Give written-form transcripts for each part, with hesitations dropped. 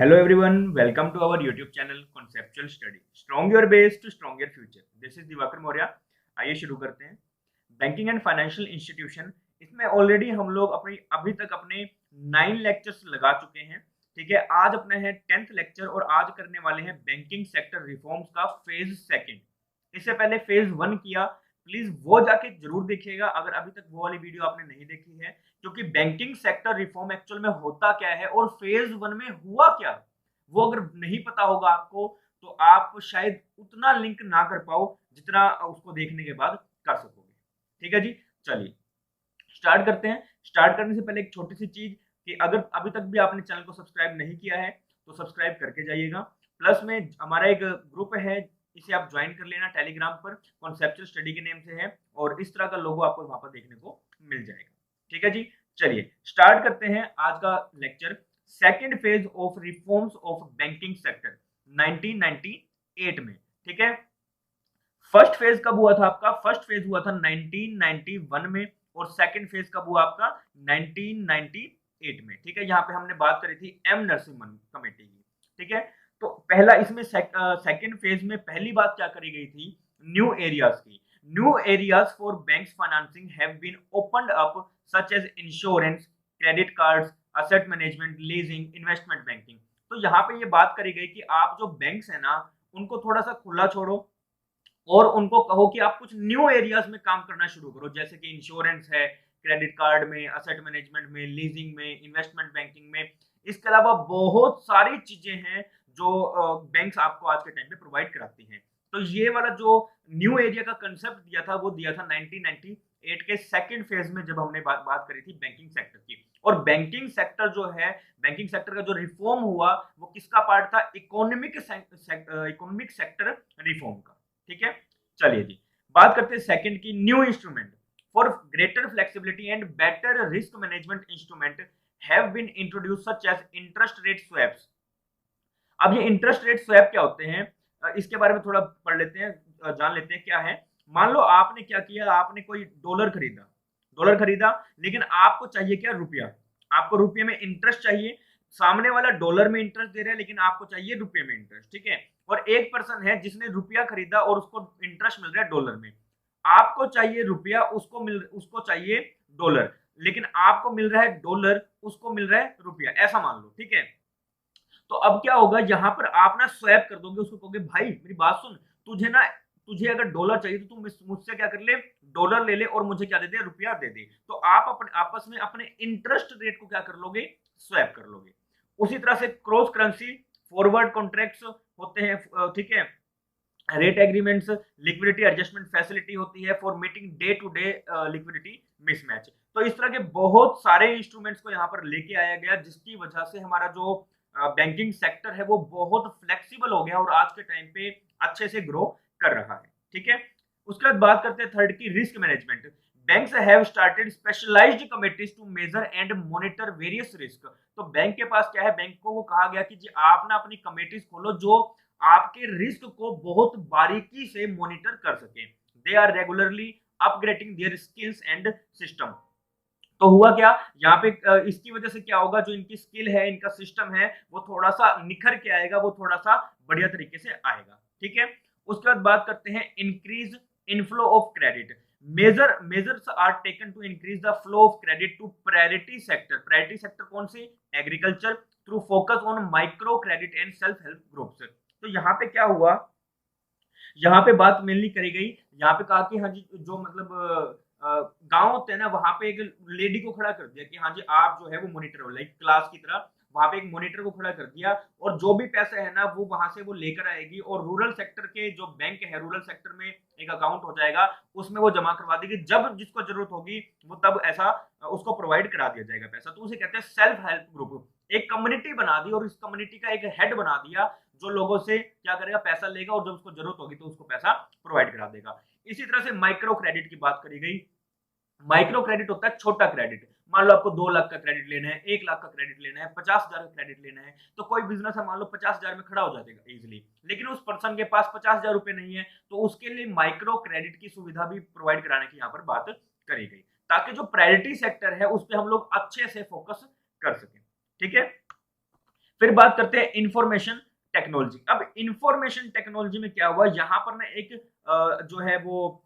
Hello everyone, welcome to our YouTube channel Conceptual Study. Strong your base to strong your future. This is Diwakar Maurya. आइए शुरू करते हैं. Banking and financial institution, इसमें already हम लोग अभी तक अपने 9 लेक्चर्स लगा चुके हैं. ठीक है, आज अपने हैं 10th लेक्चर और आज करने वाले हैं बैंकिंग सेक्टर रिफॉर्म्स का फेज सेकंड. इससे पहले फेज 1 किया, प्लीज वो जाके जरूर देखिएगा अगर अभी तक वो वाली वीडियो आपने नहीं देखी है, क्योंकि बैंकिंग सेक्टर रिफॉर्म एक्चुअल में होता क्या है और फेज 1 में हुआ क्या, वो अगर नहीं पता होगा आपको तो आप शायद उतना लिंक ना कर पाओ जितना उसको देखने के बाद कर सकोगे. ठीक है जी, चलिए स्टार्ट करते हैं. स्टार्ट करने से पहले एक छोटी सी चीज कि अगर अभी तक भी आपने चैनल को सब्सक्राइब नहीं किया है तो सब्सक्राइब करके जाइएगा. प्लस में हमारा एक ग्रुप है, इसे आप ज्वाइन कर लेना टेलीग्राम पर, कॉन्सेप्चुअल स्टडी के नेम से है और इस तरह का लोगो आपको वहां पर देखने को मिल जाएगा. ठीक है जी, चलिए स्टार्ट करते हैं आज का lecture. Second phase of reforms of banking sector 1998 में. ठीक है, फर्स्ट फेज कब हुआ था आपका? फर्स्ट फेज हुआ था 1991 में और सेकंड फेज कब हुआ आपका? 1998 में. ठीक है, यहाँ पे हमने बात करी थी एम नरसिम्हन कमेटी की. ठीक है, तो पहला इसमें सेकंड फेज में पहली बात क्या करी गई थी? न्यू एरियाज की. New areas for banks financing have been opened up such as insurance, credit cards, asset management, leasing, investment banking. तो यहाँ पे ये बात करी गई कि आप जो बैंक्स है ना उनको थोड़ा सा खुला छोड़ो और उनको कहो कि आप कुछ न्यू एरियाज में काम करना शुरू करो, जैसे कि इंश्योरेंस है, क्रेडिट कार्ड में, असेट मैनेजमेंट में, लीजिंग में, इन्वेस्टमेंट बैंकिंग में. इसके अलावा बहुत सारी चीजें हैं जो बैंक्स आपको आज के टाइम पे प्रोवाइड कराती हैं. तो ये वाला जो न्यू एरिया का कंसेप्ट दिया था वो दिया था 1998 के सेकंड फेज में, जब हमने बात करी थी बैंकिंग सेक्टर की. और बैंकिंग सेक्टर जो है, बैंकिंग सेक्टर का जो रिफॉर्म हुआ वो किसका पार्ट था? इकोनॉमिक सेक्टर रिफॉर्म का. ठीक है, चलिए जी बात करते हैं सेकंड की. New instrument for greater flexibility and better risk management instrument have been introduced such as interest rate swaps. अब ये इंटरेस्ट रेट स्वैप क्या होते हैं, इसके बारे में थोड़ा पढ़ लेते हैं, जान लेते हैं क्या है. मान लो आपने क्या किया, आपने कोई डॉलर खरीदा लेकिन आपको चाहिए क्या? रुपया. आपको रुपये में इंटरेस्ट चाहिए, सामने वाला डॉलर में इंटरेस्ट दे रहा है लेकिन आपको चाहिए रुपये में इंटरेस्ट. ठीक है, और एक पर्सन है जिसने रुपया खरीदा और उसको इंटरेस्ट मिल रहा है डॉलर में. आपको चाहिए रुपया, उसको चाहिए डॉलर, लेकिन आपको मिल रहा है डॉलर, उसको मिल रहा है रुपया, ऐसा मान लो. ठीक है, तो अब क्या होगा, यहां पर आप ना स्वैप कर दोगे, उसको कहोगे भाई मेरी बात सुन, तुझे अगर डॉलर चाहिए तो तुम मुझसे क्या कर ले? डॉलर ले ले और मुझे क्या दे दे? रुपया दे दे. तो आप अपने आपस में अपने इंटरेस्ट रेट को क्या कर लोगे? स्वैप कर लोगे. उसी तरह से क्रॉस करेंसी फॉरवर्ड कॉन्ट्रैक्ट्स होते हैं. ठीक है, rate agreements, liquidity adjustment facility होती है for meeting day to day liquidity mismatch. तो इस तरह के बहुत सारे इंस्ट्रूमेंट्स को यहाँ पर लेके आया गया, जिसकी वजह से हमारा जो बैंकिंग सेक्टर है वो बहुत फ्लेक्सिबल हो गया और आज के टाइम पे अच्छे से ग्रो कर रहा है. ठीक है, उसके बाद बात करते हैं थर्ड की, risk management. Banks have started specialised committees to measure and monitor various risk. तो बैंक के पास क्या है, बैंक को कहा गया कि जी आप ना अपनी कमिटीज खोलो जो आपके रिस्क को बहुत बारीकी से मॉनिटर कर सके. They are regularly upgrading their skills and system. तो हुआ क्या यहाँ पे, इसकी वजह से क्या होगा, जो इनकी स्किल है, इनका सिस्टम है, वो थोड़ा सा निखर के आएगा, वो थोड़ा सा बढ़िया तरीके से आएगा. ठीक है, उसके बाद बात करते हैं increase inflow of credit. Measures are taken to increase the flow of credit to priority sector. Priority sector कौन सी? Agriculture, through focus on micro credit and self help groups. तो यहाँ पे क्या हुआ, यहाँ पे बात मेनली करी गई, यहाँ पे कहा कि हाँ जी जो मतलब गांव होते हैं ना, वहां पे एक लेडी को खड़ा कर दिया कि हाँ जी आप जो है वो मॉनिटर हो, लाइक क्लास की तरह वहां पे एक मॉनिटर को खड़ा कर दिया और जो भी पैसे है ना वो वहां से वो लेकर आएगी और रूरल सेक्टर के जो बैंक है, रूरल सेक्टर में एक अकाउंट हो जाएगा, उसमें वो जमा करवा देगी, जब जिसको जरूरत होगी वो तब ऐसा उसको प्रोवाइड करा दिया जाएगा पैसा. तो उसे कहते हैं सेल्फ हेल्प ग्रुप. एक कम्युनिटी बना दी और इस कम्युनिटी का एक हेड बना दिया जो लोगों से क्या करेगा, पैसा लेगा और जब उसको जरूरत होगी तो उसको पैसा प्रोवाइड करा देगा. इसी तरह से माइक्रो क्रेडिट की बात करी गई. माइक्रो क्रेडिट होता है छोटा क्रेडिट. मान लो आपको 2 लाख का क्रेडिट लेना है, 1 लाख का क्रेडिट लेना है, 50,000 का क्रेडिट लेना है. तो कोई बिजनेस है मान लो 50,000 में खड़ा हो जाएगा इजिली, लेकिन उस पर्सन के पास 50,000 रुपए नहीं है, तो उसके लिए माइक्रो क्रेडिट की सुविधा भी प्रोवाइड कराने की यहाँ पर बात करी गई, ताकि जो प्रायोरिटी सेक्टर है उस पर हम लोग अच्छे से फोकस कर सकें. ठीक है, फिर बात करते हैं इंफॉर्मेशन टेक्नोलॉजी। अब इंफॉर्मेशन टेक्नोलॉजी में क्या हुआ, यहाँ पर ना एक जो है वो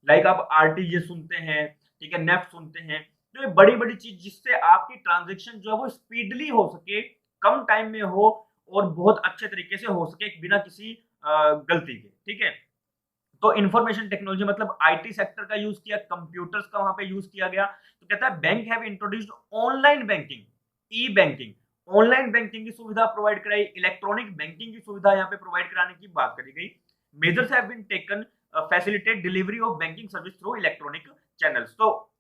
लाइक आप आरटीजीएस सुनते हैं, ठीक है, नेफ्ट सुनते हैं, तो ये बड़ी बड़ी चीज जिससे आपकी ट्रांजेक्शन जो है वो स्पीडली हो सके, कम टाइम में हो और बहुत अच्छे तरीके से हो सके बिना किसी गलती के, ठीक है। तो इंफॉर्मेशन टेक्नोलॉजी मतलब आईटी सेक्टर का यूज किया, कंप्यूटर्स का वहां पे यूज किया गया। तो कहता है bank have introduced online banking, E banking, online banking की सुविधा प्रोवाइड कराई, इलेक्ट्रॉनिक बैंकिंग की सुविधा यहाँ पे प्रोवाइड कराने की बात करी गई। Measures have been taken facilitate delivery of banking service through electronic channels. तो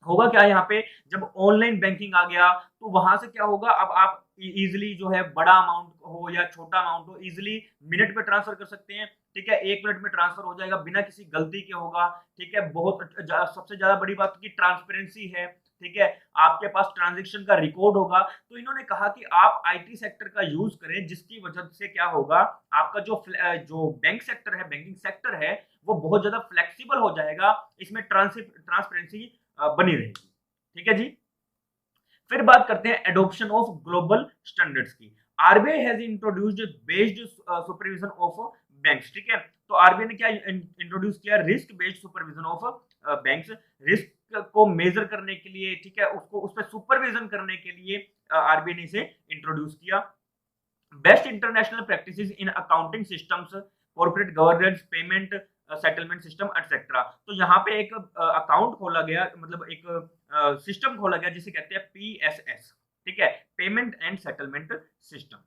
होगा क्या यहाँ पे, जब ऑनलाइन बैंकिंग आ गया तो वहां से क्या होगा, अब आप इजिली जो है बड़ा अमाउंट हो या छोटा अमाउंट हो इजिली मिनट में ट्रांसफर कर सकते हैं, ठीक है, 1 मिनट में ट्रांसफर हो जाएगा बिना किसी गलती के होगा, ठीक है। बहुत सबसे ज्यादा बड़ी बात की ट्रांसपेरेंसी है, ठीक है, आपके पास ट्रांजेक्शन का रिकॉर्ड होगा। तो इन्होंने कहा कि आप आईटी सेक्टर का यूज करें, जिसकी वजह से क्या होगा, आपका जो बैंक सेक्टर है, बैंकिंग सेक्टर है, वो बहुत ज्यादा फ्लेक्सिबल हो जाएगा, इसमें ट्रांसपेरेंसी बनी रहेगी, ठीक है जी। फिर बात करते हैं एडॉप्शन ऑफ ग्लोबल स्टैंडर्ड्स की। RBI has introduced based supervision of banks, ठीक है। तो आरबीआई ने क्या इंट्रोड्यूस किया, risk based supervision of banks, risk को मेजर करने के लिए, ठीक है, उसको उस पर सुपरविजन करने के लिए आरबीआई ने इसे इंट्रोड्यूस किया। Best international practices in accounting systems, corporate governance, payment settlement system etcetera. तो यहाँ पे एक अकाउंट खोला गया, मतलब एक सिस्टम खोला गया जिसे कहते हैं पीएसएस, ठीक है, payment and settlement system.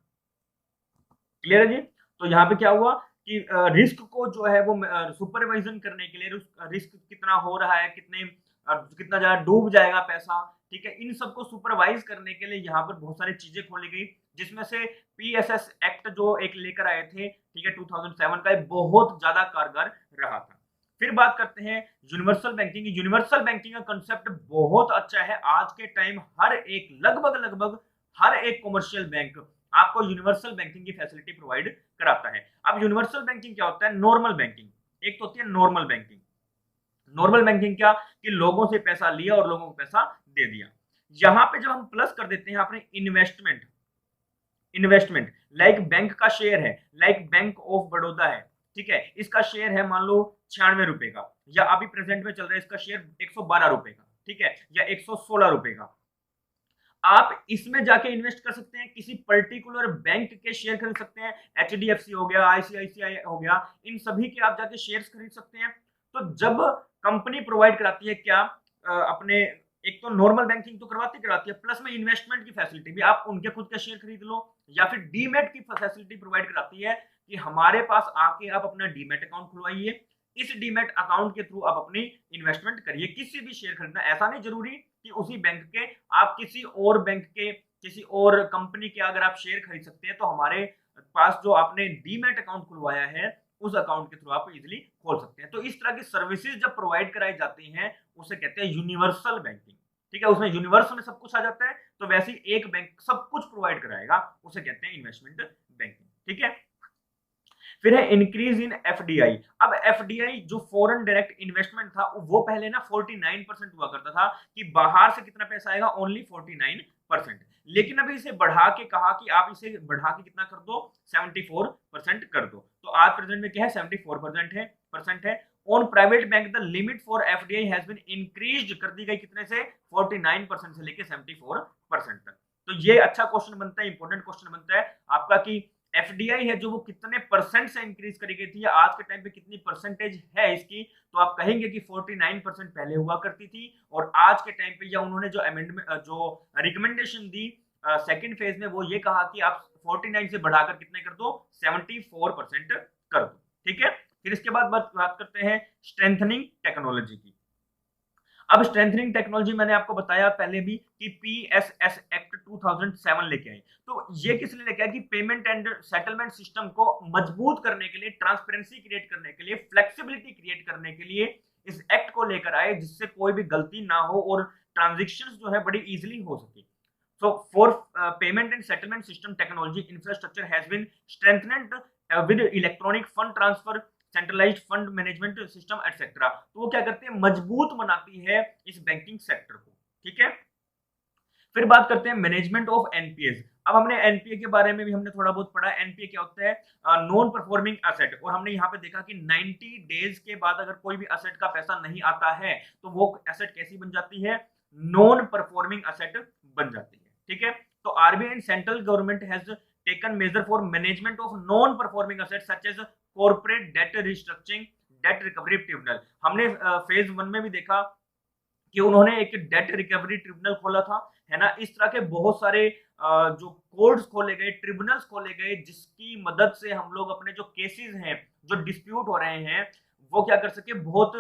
Clear है जी। तो यहाँ पे क्या हुआ कि रिस्क को जो है वो सुपरवाइजन करने के लिए, रिस्क कितना हो रहा है, कितना ज्यादा डूब जाएगा पैसा, ठीक है, इन सबको सुपरवाइज करने के लिए यहाँ पर बहुत सारी चीजें खोली गई, जिसमें से पीएसएस एक्ट जो एक लेकर आए थे, ठीक है, 2007 का, बहुत ज्यादा कारगर रहा था। फिर बात करते हैं यूनिवर्सल बैंकिंग। यूनिवर्सल बैंकिंग का कंसेप्ट बहुत अच्छा है। आज के टाइम हर एक लगभग लगभग हर एक कमर्शियल बैंक आपको यूनिवर्सल बैंकिंग की फैसिलिटी प्रोवाइड कराता है। अब यूनिवर्सल बैंकिंग क्या होता है, नॉर्मल बैंकिंग एक तो होती है नॉर्मल बैंकिंग। नॉर्मल बैंकिंग क्या, कि लोगों से पैसा लिया और लोगों को पैसा दे दिया। यहां पे जब हम प्लस कर देते हैं अपने इन्वेस्टमेंट, इन्वेस्टमेंट लाइक बैंक का शेयर है, लाइक बैंक ऑफ बड़ौदा है, ठीक है, इसका शेयर है मान लो 96 रुपए का, या अभी प्रेजेंट में चल रहा है इसका शेयर 112 रुपए का, ठीक है, या 116 रुपए का। आप इसमें जाके इन्वेस्ट कर सकते हैं, किसी पर्टिकुलर बैंक के शेयर खरीद सकते हैं, एचडीएफसी हो गया, आईसीआईसीआई हो गया, इन सभी के आप जाके शेयर्स खरीद सकते हैं। तो जब कंपनी प्रोवाइड कराती है क्या, अपने एक तो नॉर्मल बैंकिंग तो कराती है, प्लस में इन्वेस्टमेंट की फैसिलिटी भी, आप उनके खुद का शेयर खरीद लो, या फिर डीमेट की फैसिलिटी प्रोवाइड कराती है कि हमारे पास आके आप अपना डीमेट अकाउंट खुलवाइए, इस डीमेट अकाउंट के थ्रू आप अपनी इन्वेस्टमेंट करिए, किसी भी शेयर खरीदना, ऐसा नहीं जरूरी कि उसी बैंक के, आप किसी और बैंक के, किसी और कंपनी के अगर आप शेयर खरीद सकते हैं, तो हमारे पास जो आपने डीमेट अकाउंट खुलवाया है उस अकाउंट के थ्रू आप इजीली खोल सकते हैं। तो इस तरह की सर्विसेज जब प्रोवाइड कराई जाती हैं उसे कहते हैं यूनिवर्सल बैंकिंग, ठीक है, उसमें यूनिवर्स में सब कुछ आ जाता है, तो वैसे ही एक बैंक सब कुछ प्रोवाइड कराएगा, उसे कहते हैं इन्वेस्टमेंट बैंकिंग, ठीक है। फिर है इंक्रीज इन एफडीआई। अब एफडीआई जो फॉरेन डायरेक्ट इन्वेस्टमेंट था, वो पहले ना 49% हुआ करता था, कि बाहर से कितना पैसा आएगा, ओनली 49%, लेकिन अभी इसे बढ़ा के कहा कि आप इसे बढ़ा के कितना कर दो, 74% कर दो। तो आज प्रेजेंट में क्या है, 74% है। On private bank the limit for FDI has been increased, कर दी गई कितने से, 49% से लेके 74% तक। तो ये अच्छा क्वेश्चन बनता है, इंपॉर्टेंट क्वेश्चन बनता है आपका, कि एफडीआई है जो वो कितने परसेंट से इंक्रीज करी गई थी, या आज के टाइम पे कितनी परसेंटेज है इसकी, तो आप कहेंगे कि 49% पहले हुआ करती थी, और आज के टाइम पे, या उन्होंने जो अमेंडमेंट, जो रिकमेंडेशन दी सेकंड फेज में, वो ये कहा कि आप 49 से बढ़ाकर कितने कर दो, 74% कर दो, ठीक है। फिर इसके बाद बात करते हैं स्ट्रेंथनिंग टेक्नोलॉजी की। अब स्ट्रेंथनिंग टेक्नोलॉजी मैंने आपको बताया पहले भी कि पीएसएस एक्ट 2007 लेके आए। तो ये किस लिए लेके आए, कि पेमेंट एंड सेटलमेंट सिस्टम को मजबूत करने के लिए, ट्रांसपेरेंसी क्रिएट करने के लिए, फ्लेक्सिबिलिटी क्रिएट करने के लिए इस एक्ट को लेकर आए, जिससे कोई भी गलती ना हो और ट्रांजेक्शंस जो है बड़ी इजीली हो सके। So for payment and settlement system technology infrastructure has been strengthened with electronic fund transfer, centralised fund management system etcetera. तो वो क्या करते हैं, मजबूत बनाती है इस बैंकिंग सेक्टर को, ठीक है। फिर बात करते हैं मैनेजमेंट ऑफ एनपीएस। अब हमने एनपीए के बारे में भी हमने थोड़ा बहुत पढ़ा। एनपीए क्या होता है? Non performing asset. और हमने यहाँ पे देखा कि 90 डेज के बाद अगर कोई भी एसेट का पैसा नहीं आता है तो वो एसेट कैसी बन जाती है? नॉन परफॉर्मिंग एसेट बन जाती है। ठीक है, तो RBI and central government has taken measure for management of non performing asset such as corporate debt restructuring, debt recovery tribunal. हमने फेज 1 में भी देखा कि उन्होंने एक डेट रिकवरी ट्रिब्यूनल खोला था, है ना। इस तरह के बहुत सारे जो कोर्ट्स खोले गए, ट्रिब्यूनल्स खोले गए, जिसकी मदद से हम लोग अपने जो केसेस हैं, जो डिस्प्यूट हो रहे हैं, वो क्या कर सके, बहुत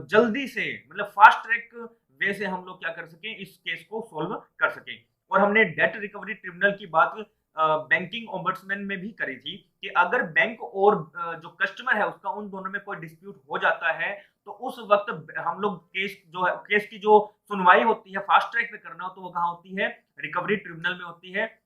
जल्दी से, मतलब फास्ट ट्रैक वे से हम लोग क्या कर सके, इस केस को सोल्व कर सके। और हमने डेट रिकवरी ट्रिब्यूनल की बात बैंकिंग ओम्बड्समैन में भी करी थी कि अगर बैंक और जो कस्टमर है उसका, उन दोनों में कोई डिस्प्यूट हो जाता है तो उस वक्त हम लोग केस की जो सुनवाई होती है फास्ट ट्रैक पे करना हो तो वो कहाँ होती है? रिकवरी ट्रिब्यूनल में होती है।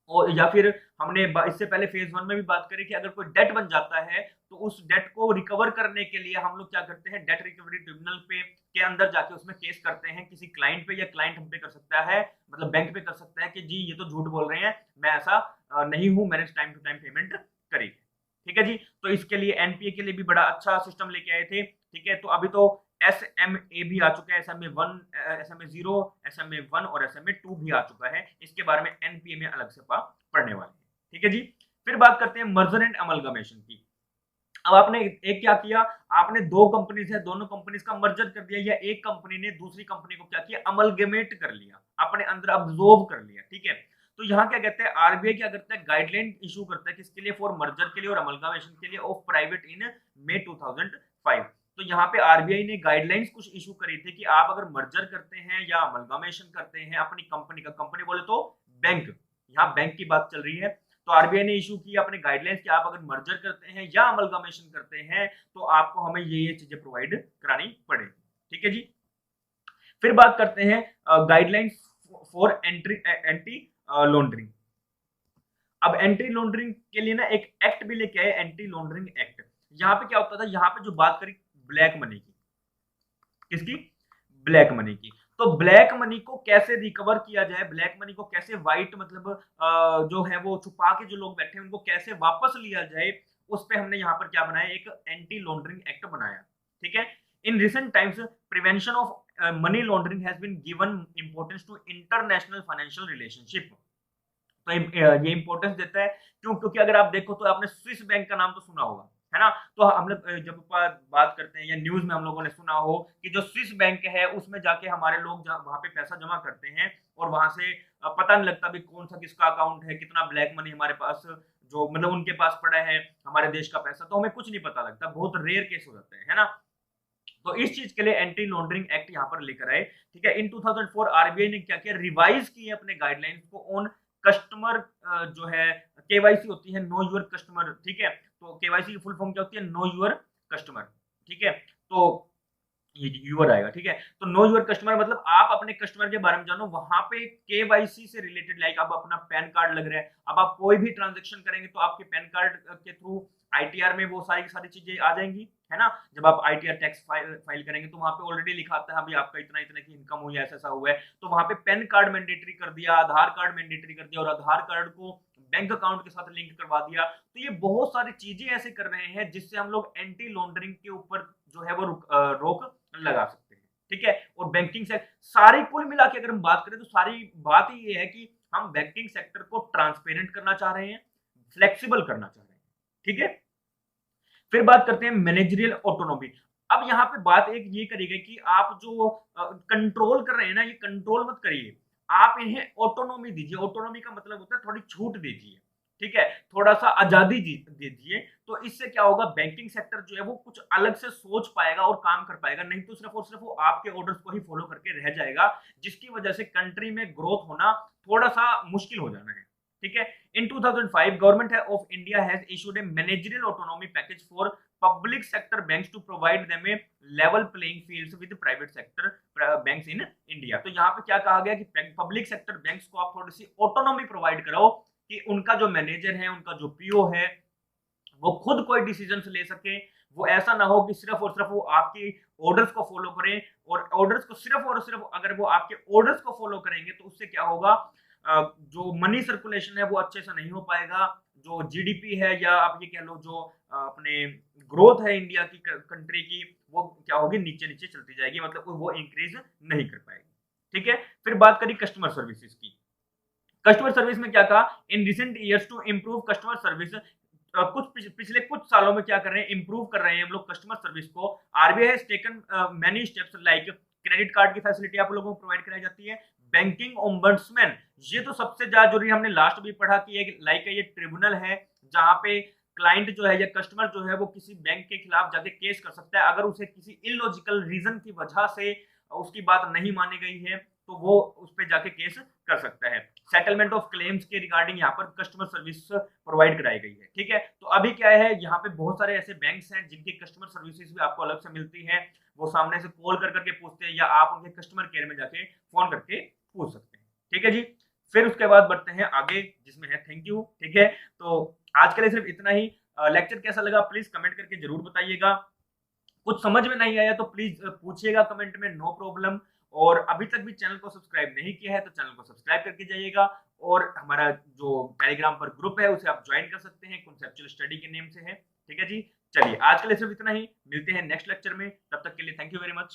और या फिर हमने इससे पहले फेज 1 में भी बात करी कि अगर कोई डेट बन जाता है तो उस डेट को रिकवर करने के लिए हम लोग क्या करते हैं? डेट रिकवरी ट्रिब्यूनल पे के अंदर जाके उसमें केस करते हैं किसी क्लाइंट पे, या क्लाइंट हम पे कर सकता है, मतलब बैंक पे कर सकता है कि जी ये तो झूठ बोल रहे हैं, मैं ऐसा नहीं हूं, मैंने टाइम टू टाइम पेमेंट करी। ठीक है जी, तो इसके लिए एनपीए के लिए भी बड़ा अच्छा सिस्टम लेके आए थे। ठीक है, तो अभी तो एसएमए भी आ चुका है, एसएमए 1, एसएमए 0, एसएमए 1 और एसएमए 2 भी आ चुका है। इसके बारे में एनपीए में अलग से पढ़ने वाले हैं। ठीक है जी, फिर बात करते हैं मर्जर एंड अमलगमेशन की। अब आपने एक क्या किया, आपने दो कंपनीज है, दोनों कंपनीज का मर्जर कर दिया, या एक कंपनी ने दूसरी कंपनी को क्या किया? अमलगमेट कर लिया, अपने अंदर अब्सॉर्ब कर लिया। ठीक है, तो यहाँ क्या कहते हैं, आरबीआई क्या करता है? गाइडलाइन इशू करता है, किसके लिए? फॉर मर्जर के लिए और अमलगमेशन के लिए ऑफ प्राइवेट इन मई 2005। तो यहाँ पे आरबीआई ने गाइडलाइंस कुछ इशू करी थी कि आप अगर मर्जर करते हैं या अमलगमेशन करते हैं अपनी कंपनी का, कंपनी बोले तो बैंक, यहाँ बैंक की बात चल रही है, तो आरबीआई ने इशू किया अपने गाइडलाइंस कि आप अगर मर्जर करते हैं या अमलगमेशन करते हैं तो आपको हमें ये चीजें प्रोवाइड करानी पड़ेगी। ठीक है जी, फिर बात करते हैं गाइडलाइंस फॉर एंटी लॉन्ड्रिंग। अब एंटी लॉन्ड्रिंग के लिए ना एक एक्ट भी लेके आए, एंटी लॉन्ड्रिंग एक्ट। यहाँ पे क्या होता था, यहाँ पे जो बात करी ब्लैक मनी की, किसकी? ब्लैक मनी की। तो ब्लैक मनी को कैसे रिकवर किया जाए, ब्लैक मनी को कैसे व्हाइट, मतलब जो है वो छुपा के जो लोग बैठे हैं उनको कैसे वापस लिया जाए, उस पे हमने यहाँ पर क्या बनाया? एक एंटी लॉन्ड्रिंग एक्ट बनाया। ठीक है, in recent times prevention of money laundering has been given importance to international financial relationship. तो ये इंपॉर्टेंस देता है, क्यों? क्योंकि अगर आप देखो तो आपने स्विस बैंक का नाम तो सुना होगा, है ना। तो हम लोग जब बात करते हैं या न्यूज में हम लोगों ने सुना हो कि जो स्विस बैंक है उसमें जाके हमारे लोग वहां पे पैसा जमा करते हैं और वहां से पता नहीं लगता भी कौन सा किसका अकाउंट है, कितना ब्लैक मनी हमारे पास, जो मतलब उनके पास पड़ा है हमारे देश का पैसा, तो हमें कुछ नहीं पता लगता, बहुत रेयर केस हो जाते हैं, है ना। तो इस चीज के लिए एंटी लॉन्ड्रिंग एक्ट यहाँ पर लेकर आए। ठीक है, इन 2004 आरबीआई ने क्या किया? रिवाइज किए अपने गाइडलाइंस को ऑन कस्टमर, जो है केवाईसी होती है, नो यूर कस्टमर। ठीक है, तो केवाईसी की फुल फॉर्म क्या होती है? Know your customer. ठीक है, तो ये यूर आएगा। ठीक है, तो नो यूर कस्टमर मतलब आप अपने कस्टमर के बारे में जानो। वहां पे केवाईसी से रिलेटेड, लाइक अब अपना पैन कार्ड लग रहा है, अब आप कोई भी ट्रांजेक्शन करेंगे तो आपके पैन कार्ड के थ्रू आईटीआर में वो सारी सारी चीजें आ जाएंगी, है ना। जब आप आईटीआर टैक्स फाइल करेंगे तो वहां पे ऑलरेडी लिखा आता है अभी आपका इतना इतना की इनकम हुई है, ऐसा ऐसा हुआ है, तो वहां पे पैन कार्ड मैंडेटरी कर दिया, आधार कार्ड मैंडेटरी कर दिया, और आधार कार्ड को बैंक अकाउंट के साथ लिंक करवा दिया। तो ये बहुत सारी चीजें ऐसे कर रहे हैं जिससे हम लोग एंटी लॉन्ड्रिंग के ऊपर जो है वो रोक लगा सकते हैं। ठीक है, और बैंकिंग से सारी कुल मिला के अगर हम बात करें तो सारी बात ही ये है कि हम बैंकिंग सेक्टर को ट्रांसपेरेंट करना चाह रहे हैं, फ्लेक्सिबल करना चाह रहे हैं। ठीक है, फिर बात करते हैं मैनेजरियल ऑटोनॉमी। अब यहाँ पे बात एक ये करी गई कि आप जो कंट्रोल कर रहे हैं ना, ये कंट्रोल मत करिए, आप इन्हें ऑटोनॉमी दीजिए। ऑटोनॉमी का मतलब होता है थोड़ी छूट दीजिए। ठीक है, थोड़ा सा आजादी दीजिए, तो इससे क्या होगा? बैंकिंग सेक्टर जो है वो कुछ अलग से सोच पाएगा और काम कर पाएगा, नहीं तो सिर्फ और सिर्फ वो आपके ऑर्डर्स को ही फॉलो करके रह जाएगा, जिसकी वजह से कंट्री में ग्रोथ होना थोड़ा सा मुश्किल हो जाना है। ठीक है, in 2005 government of India has issued a managerial autonomy package for public sector banks to provide them a level playing fields with private sector banks in India। तो यहाँ पे क्या कहा गया कि पब्लिक सेक्टर बैंक्स को आप थोड़ी सी ऑटोनॉमी प्रोवाइड कराओ कि उनका जो मैनेजर है, उनका जो पीओ है, वो खुद कोई डिसीजन ले सके, वो ऐसा ना हो कि सिर्फ और सिर्फ वो आपकी ऑर्डर्स को फॉलो करें, और ऑर्डर्स को सिर्फ और सिर्फ अगर वो आपके ऑर्डर्स को फॉलो करेंगे तो उससे क्या होगा, जो मनी सर्कुलेशन है वो अच्छे से नहीं हो पाएगा, जो जीडीपी है या आप ये कह लो जो अपने ग्रोथ है इंडिया की कंट्री की, वो क्या होगी, नीचे नीचे चलती जाएगी, मतलब वो इंक्रीज नहीं कर पाएगी। ठीक है, फिर बात करी कस्टमर सर्विसेज की। कस्टमर सर्विस में क्या कहा, in recent years to improve customer service, पिछले कुछ सालों में क्या कर रहे हैं, इंप्रूव कर रहे हैं हम लोग कस्टमर सर्विस को। RBI has taken many steps like credit card की फैसिलिटी आप लोगों को प्रोवाइड कराई जाती है, बैंकिंग ओम्बड्समैन, ये तो सबसे ज्यादा जरूरी, हमने लास्ट भी पढ़ा कि एक लाइक ये ट्रिब्यूनल है जहां पे क्लाइंट जो है या कस्टमर जो है वो किसी बैंक के खिलाफ जाके केस कर सकता है, अगर उसे किसी इलॉजिकल रीजन की वजह से उसकी बात नहीं मानी गई है तो वो उस पर जाके केस कर सकता है। सेटलमेंट ऑफ क्लेम्स के रिगार्डिंग यहाँ पर कस्टमर सर्विस प्रोवाइड कराई गई है। ठीक है, तो अभी क्या है, यहाँ पे बहुत सारे ऐसे बैंक्स हैं जिनकी कस्टमर सर्विसेज भी आपको अलग से मिलती है, वो सामने से कॉल कर करके पूछते हैं या आप उनके कस्टमर केयर में जाके फोन करके पूछ सकते हैं। ठीक है जी, फिर उसके बाद बढ़ते हैं आगे जिसमें है थैंक यू। ठीक है, तो आज के लिए सिर्फ इतना ही। लेक्चर कैसा लगा प्लीज कमेंट करके जरूर बताइएगा, कुछ समझ में नहीं आया तो प्लीज पूछिएगा कमेंट में, नो प्रॉब्लम। और अभी तक भी चैनल को सब्सक्राइब नहीं किया है तो चैनल को सब्सक्राइब करके जाइएगा, और हमारा जो टेलीग्राम पर ग्रुप है उसे आप ज्वाइन कर सकते हैं, कॉन्सेप्चुअल स्टडी के नेम से है। ठीक है जी, चलिए आज के लिए सिर्फ इतना ही, मिलते हैं नेक्स्ट लेक्चर में, तब तक के लिए थैंक यू वेरी मच।